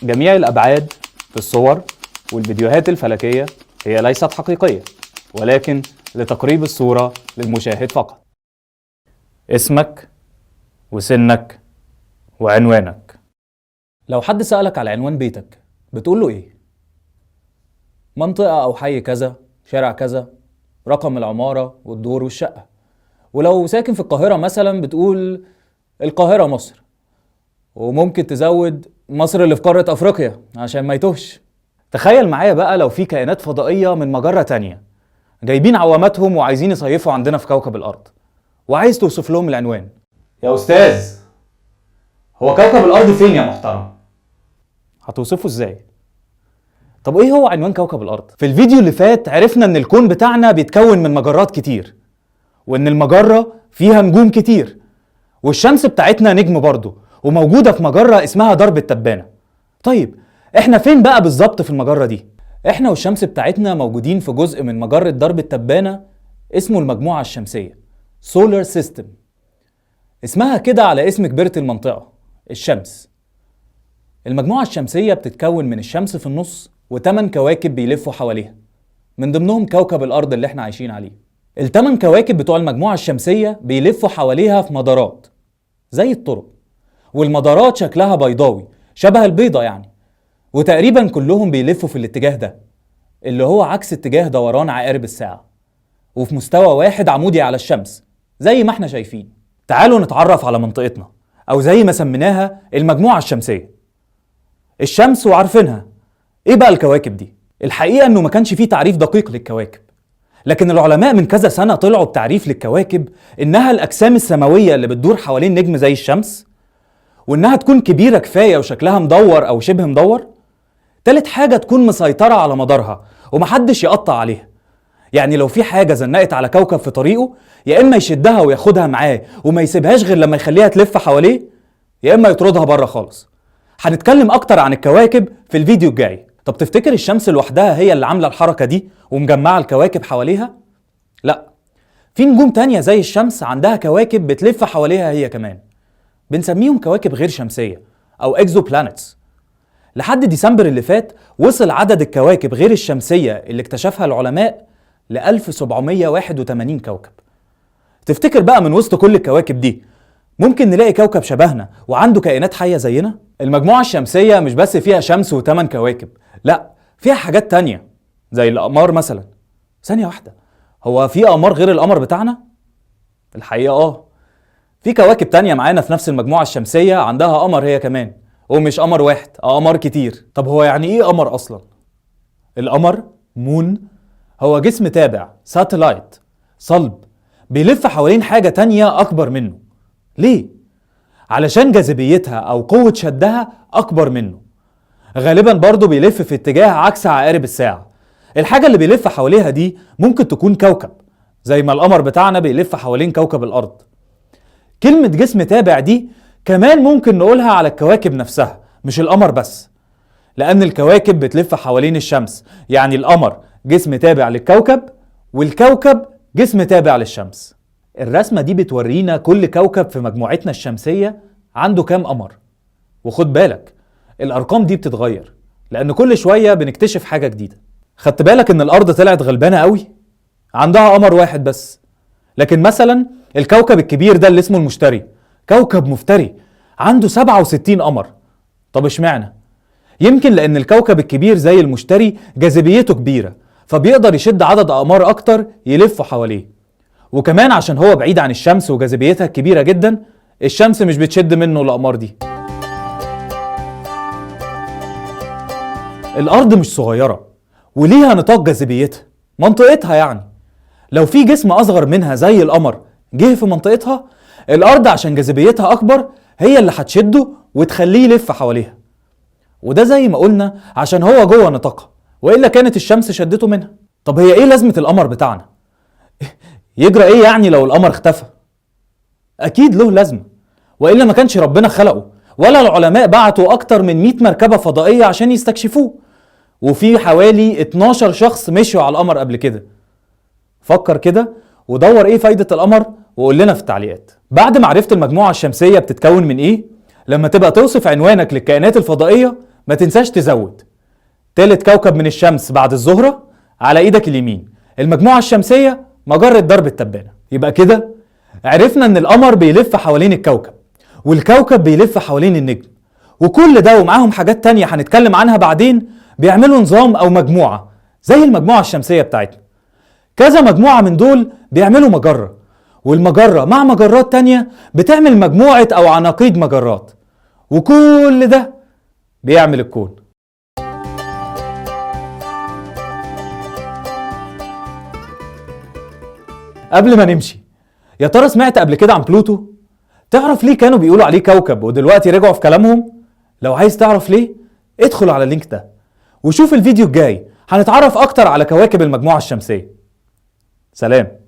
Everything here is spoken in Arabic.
جميع الأبعاد في الصور والفيديوهات الفلكية هي ليست حقيقية، ولكن لتقريب الصورة للمشاهد فقط. اسمك وسنك وعنوانك. لو حد سألك على عنوان بيتك بتقول له ايه؟ منطقة أو حي كذا، شارع كذا، رقم العمارة والدور والشقة. ولو ساكن في القاهرة مثلا بتقول القاهرة مصر، وممكن تزود مصر اللي في قارة أفريقيا عشان ما يتوهش. تخيل معايا بقى لو في كائنات فضائية من مجرة تانية جايبين عواماتهم وعايزين يصيفوا عندنا في كوكب الأرض، وعايز توصف لهم العنوان. يا أستاذ، هو كوكب الأرض فين يا محترم؟ هتوصفه ازاي؟ طب ايه هو عنوان كوكب الأرض؟ في الفيديو اللي فات عرفنا ان الكون بتاعنا بيتكون من مجرات كتير، وان المجرة فيها نجوم كتير، والشمس بتاعتنا نجم برضه، وموجودة في مجرة اسمها درب التبانة. طيب احنا فين بقى بالظبط في المجرة دي؟ احنا والشمس بتاعتنا موجودين في جزء من مجرة درب التبانة اسمه المجموعة الشمسية، سولار سيستم. اسمها كده على اسم كبيرة المنطقة، الشمس. المجموعة الشمسية بتتكون من الشمس في النص و8 كواكب بيلفوا حواليها، من ضمنهم كوكب الأرض اللي احنا عايشين عليه. ال8 كواكب بتوع المجموعة الشمسية بيلفوا حواليها في مدارات زي الطرق، والمدارات شكلها بيضاوي شبه البيضة يعني، وتقريبا كلهم بيلفوا في الاتجاه ده اللي هو عكس اتجاه دوران عقارب الساعة، وفي مستوى واحد عمودي على الشمس زي ما احنا شايفين. تعالوا نتعرف على منطقتنا، أو زي ما سميناها المجموعة الشمسية. الشمس وعارفينها، ايه بقى الكواكب دي؟ الحقيقة انه ما كانش فيه تعريف دقيق للكواكب، لكن العلماء من كذا سنة طلعوا بتعريف للكواكب انها الاجسام السماوية اللي بتدور حوالين نجم زي الشمس، وانها تكون كبيرة كفاية وشكلها مدور او شبه مدور. تالت حاجة تكون مسيطرة على مدارها ومحدش يقطع عليها، يعني لو في حاجة زنقت على كوكب في طريقه يا اما يشدها وياخدها معاه وما يسيبهاش غير لما يخليها تلف حواليه، يا اما يطردها بره خالص. هنتكلم اكتر عن الكواكب في الفيديو الجاي. طب تفتكر الشمس لوحدها هي اللي عاملة الحركة دي ومجمعة الكواكب حواليها؟ لا، في نجوم تانية زي الشمس عندها كواكب بتلف حواليها هي كمان، بنسميهم كواكب غير شمسية أو اكزو بلانتس. لحد ديسمبر اللي فات وصل عدد الكواكب غير الشمسية اللي اكتشفها العلماء ل 1781 كوكب. تفتكر بقى من وسط كل الكواكب دي ممكن نلاقي كوكب شبهنا وعنده كائنات حية زينا؟ المجموعة الشمسية مش بس فيها شمس و8 كواكب، لا، فيها حاجات تانية زي الأقمار مثلا. ثانية واحدة، هو في أقمار غير القمر بتاعنا؟ الحقيقة في كواكب تانية معانا في نفس المجموعة الشمسية عندها قمر هي كمان، ومش قمر واحد، أقمار كتير. طب هو يعني إيه قمر أصلا؟ القمر مون هو جسم تابع، ساتلايت، صلب، بيلف حوالين حاجة تانية أكبر منه. ليه؟ علشان جاذبيتها أو قوة شدها أكبر منه. غالبا برضو بيلف في اتجاه عكس عقارب الساعة. الحاجة اللي بيلف حواليها دي ممكن تكون كوكب، زي ما القمر بتاعنا بيلف حوالين كوكب الأرض. كلمة جسم تابع دي كمان ممكن نقولها على الكواكب نفسها، مش القمر بس، لأن الكواكب بتلف حوالين الشمس، يعني القمر جسم تابع للكوكب والكوكب جسم تابع للشمس. الرسمة دي بتورينا كل كوكب في مجموعتنا الشمسية عنده كام قمر. وخد بالك الأرقام دي بتتغير لأن كل شوية بنكتشف حاجة جديدة. خدت بالك إن الأرض طلعت غلبانة قوي؟ عندها قمر واحد بس. لكن مثلا الكوكب الكبير ده اللي اسمه المشتري كوكب مفتري عنده 67 قمر. طب اشمعنى؟ يمكن لأن الكوكب الكبير زي المشتري جاذبيته كبيرة، فبيقدر يشد عدد أقمار أكتر يلفوا حواليه. وكمان عشان هو بعيد عن الشمس وجاذبيتها كبيرة جدا، الشمس مش بتشد منه الأقمار دي. الأرض مش صغيرة وليها نطاق جاذبيتها، منطقتها يعني. لو في جسم أصغر منها زي القمر جه في منطقتها، الأرض عشان جاذبيتها أكبر هي اللي هتشده وتخليه يلف حواليها. وده زي ما قلنا عشان هو جوه نطاقها، وإلا كانت الشمس شدته منها. طب هي إيه لازمة القمر بتاعنا؟ يجرى إيه يعني لو القمر اختفى؟ أكيد له لازمة، وإلا ما كانش ربنا خلقه، ولا العلماء بعتوا أكتر من 100 مركبة فضائية عشان يستكشفوه، وفي حوالي 12 شخص مشوا على القمر قبل كده. فكر كده ودور إيه فايدة القمر وقول لنا في التعليقات. بعد ما عرفت المجموعة الشمسية بتتكون من إيه، لما تبقى توصف عنوانك للكائنات الفضائية ما تنساش تزود تالت كوكب من الشمس بعد الزهرة على ايدك اليمين، المجموعة الشمسية مجرة درب التبانة. يبقى كده عرفنا ان القمر بيلف حوالين الكوكب، والكوكب بيلف حوالين النجم، وكل ده ومعاهم حاجات تانية هنتكلم عنها بعدين بيعملوا نظام او مجموعة زي المجموعة الشمسية بتاعتنا. كذا مجموعة من دول بيعملوا مجرة، والمجرة مع مجرات تانية بتعمل مجموعة او عناقيد مجرات، وكل ده بيعمل الكون. قبل ما نمشي، يا ترى سمعت قبل كده عن بلوتو؟ تعرف ليه كانوا بيقولوا عليه كوكب ودلوقتي رجعوا في كلامهم؟ لو عايز تعرف ليه، ادخل على اللينك ده وشوف الفيديو الجاي، هنتعرف اكتر على كواكب المجموعة الشمسية. سلام.